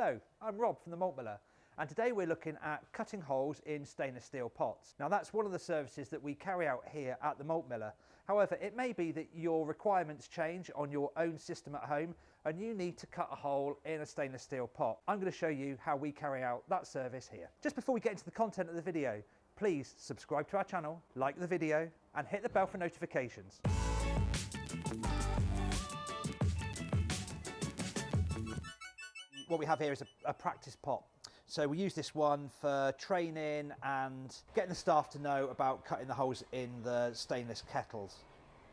Hello, I'm Rob from the Malt Miller, and today we're looking at cutting holes in stainless steel pots. Now that's one of the services that we carry out here at the Malt Miller. However, it may be that your requirements change on your own system at home and you need to cut a hole in a stainless steel pot. I'm going to show you how we carry out that service here. Just before we get into the content of the video, please subscribe to our channel, like the video and hit the bell for notifications. What we have here is a practice pot. So we use this one for training and getting the staff to know about cutting the holes in the stainless kettles.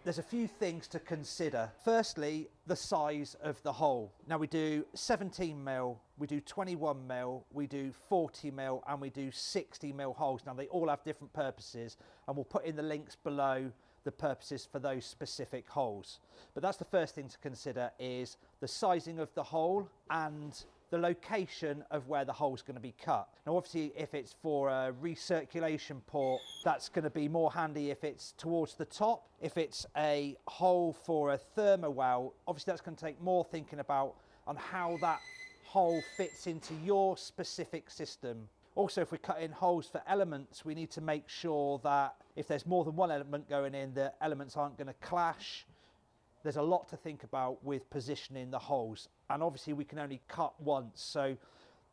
There's a few things to consider. Firstly, the size of the hole. Now we do 17mm, we do 21mm, we do 40mm and we do 60mm holes. Now they all have different purposes and we'll put in the links below the purposes for those specific holes. But that's the first thing to consider, is the sizing of the hole and the location of where the hole is going to be cut. Now obviously if it's for a recirculation port, that's going to be more handy if it's towards the top. If it's a hole for a thermo well, obviously that's going to take more thinking about on how that hole fits into your specific system. Also, if we're cutting holes for elements, we need to make sure that if there's more than one element going in, the elements aren't going to clash. There's a lot to think about with positioning the holes, and obviously we can only cut once, so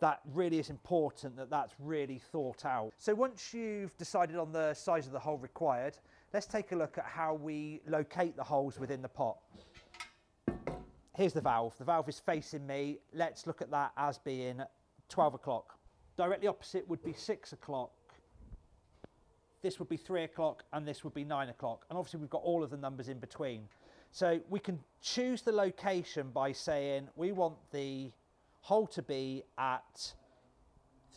that really is important that that's really thought out. So once you've decided on the size of the hole required, let's take a look at how we locate the holes within the pot. Here's the valve. The valve is facing me. Let's look at that as being 12 o'clock. Directly opposite would be 6 o'clock. This would be 3 o'clock and this would be 9 o'clock. And obviously we've got all of the numbers in between. So we can choose the location by saying we want the hole to be at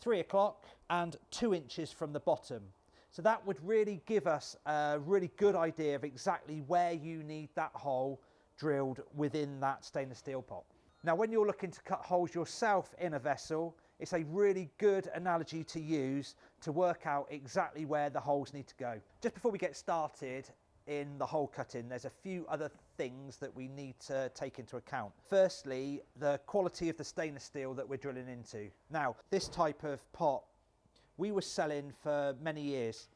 3 o'clock and 2 inches from the bottom. So that would really give us a really good idea of exactly where you need that hole drilled within that stainless steel pot. Now when you're looking to cut holes yourself in a vessel, it's a really good analogy to use to work out exactly where the holes need to go. Just before we get started in the hole cutting, there's a few other things that we need to take into account. Firstly, the quality of the stainless steel that we're drilling into. Now, this type of pot we were selling for many years.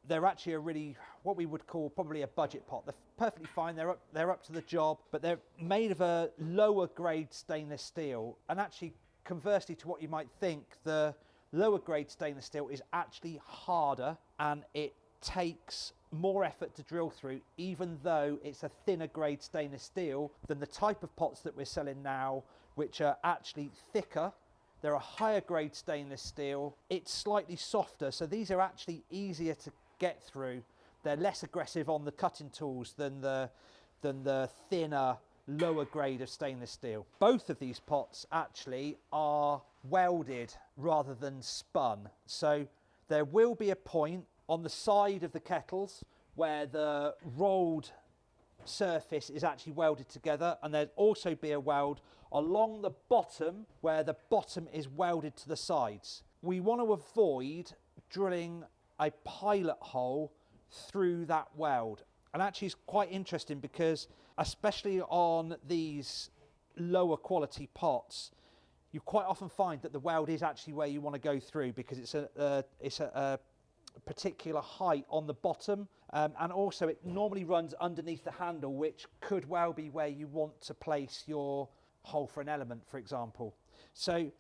They're actually a really, what we would call probably a budget pot. They're perfectly fine, they're up to the job, but they're made of a lower grade stainless steel. And actually, conversely to what you might think, the lower grade stainless steel is actually harder and it takes more effort to drill through, even though it's a thinner grade stainless steel than the type of pots that we're selling now, which are actually thicker. They're a higher grade stainless steel. It's slightly softer, so these are actually easier to get through. They're less aggressive on the cutting tools than the thinner, lower grade of stainless steel. Both of these pots actually are welded rather than spun. So there will be a point on the side of the kettles where the rolled surface is actually welded together, and there'll also be a weld along the bottom where the bottom is welded to the sides. We want to avoid drilling a pilot hole through that weld. And actually it's quite interesting because especially on these lower quality pots, you quite often find that the weld is actually where you want to go through because it's a particular height on the bottom, and also it normally runs underneath the handle, which could well be where you want to place your hole for an element, for example. So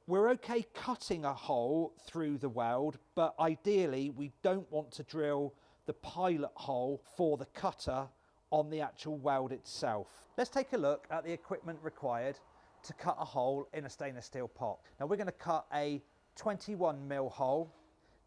we're okay cutting a hole through the weld, but ideally we don't want to drill the pilot hole for the cutter on the actual weld itself. Let's take a look at the equipment required to cut a hole in a stainless steel pot. Now we're going to cut a 21mm hole.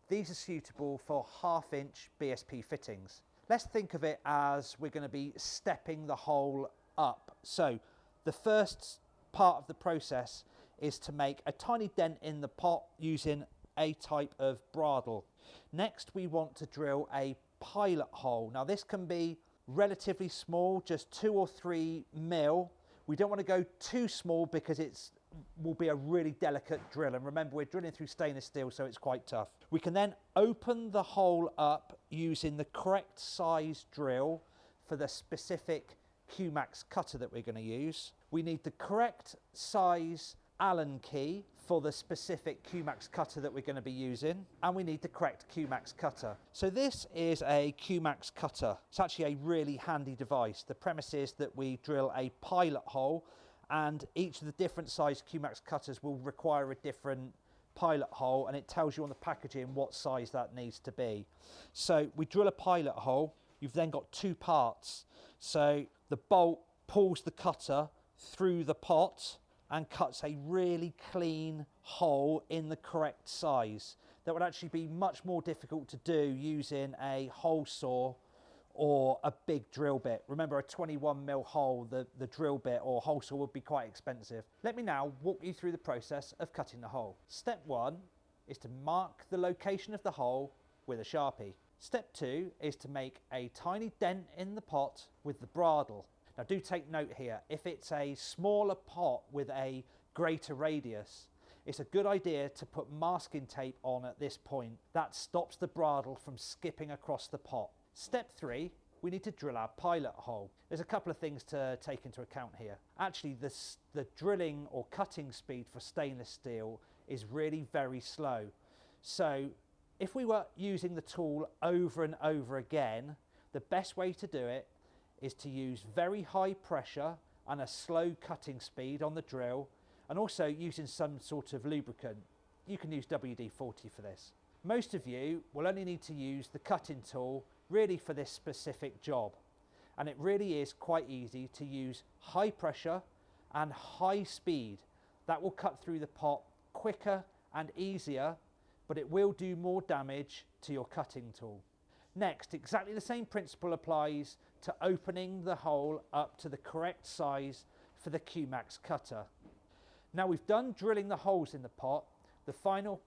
These are suitable for 1/2 inch BSP fittings. Let's think of it as we're going to be stepping the hole up. So the first part of the process is to make a tiny dent in the pot using a type of bradle. Next we want to drill a pilot hole. Now this can be relatively small, just 2 or 3 mil. We don't want to go too small because it will be a really delicate drill, and remember we're drilling through stainless steel, so it's quite tough. We can then open the hole up using the correct size drill for the specific QMax cutter that we're going to use. We need the correct size Allen key for the specific QMax cutter that we're going to be using, and we need the correct QMax cutter. So this is a QMax cutter. It's actually a really handy device. The premise is that we drill a pilot hole, and each of the different size QMax cutters will require a different pilot hole, and it tells you on the packaging what size that needs to be. So we drill a pilot hole. You've then got two parts. So the bolt pulls the cutter through the pot and cuts a really clean hole in the correct size. That would actually be much more difficult to do using a hole saw or a big drill bit. Remember, a 21mm hole, the drill bit or hole saw would be quite expensive. Let me now walk you through the process of cutting the hole. Step 1 is to mark the location of the hole with a Sharpie. Step 2 is to make a tiny dent in the pot with the bradle. Now do take note here, if it's a smaller pot with a greater radius, it's a good idea to put masking tape on at this point. That stops the bradle from skipping across the pot. Step 3, we need to drill our pilot hole. There's a couple of things to take into account here. Actually, the drilling or cutting speed for stainless steel is really very slow. So if we were using the tool over and over again, the best way to do it is to use very high pressure and a slow cutting speed on the drill, and also using some sort of lubricant. You can use WD-40 for this. Most of you will only need to use the cutting tool really for this specific job, and it really is quite easy to use high pressure and high speed. That will cut through the pot quicker and easier, but it will do more damage to your cutting tool. Next, exactly the same principle applies to opening the hole up to the correct size for the QMax cutter. Now we've done drilling the holes in the pot. The final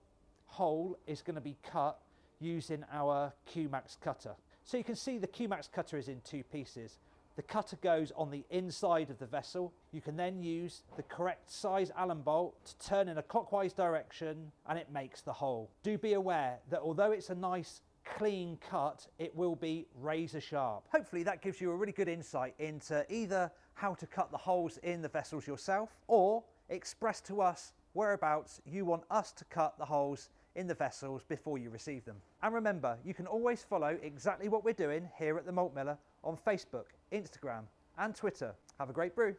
hole is going to be cut using our QMax cutter. So you can see the QMax cutter is in two pieces. The cutter goes on the inside of the vessel. You can then use the correct size Allen bolt to turn in a clockwise direction, and it makes the hole. Do be aware that although it's a nice clean cut, it will be razor sharp. Hopefully that gives you a really good insight into either how to cut the holes in the vessels yourself, or express to us whereabouts you want us to cut the holes in the vessels before you receive them. And remember, you can always follow exactly what we're doing here at the Malt Miller on Facebook, Instagram and Twitter. Have a great brew.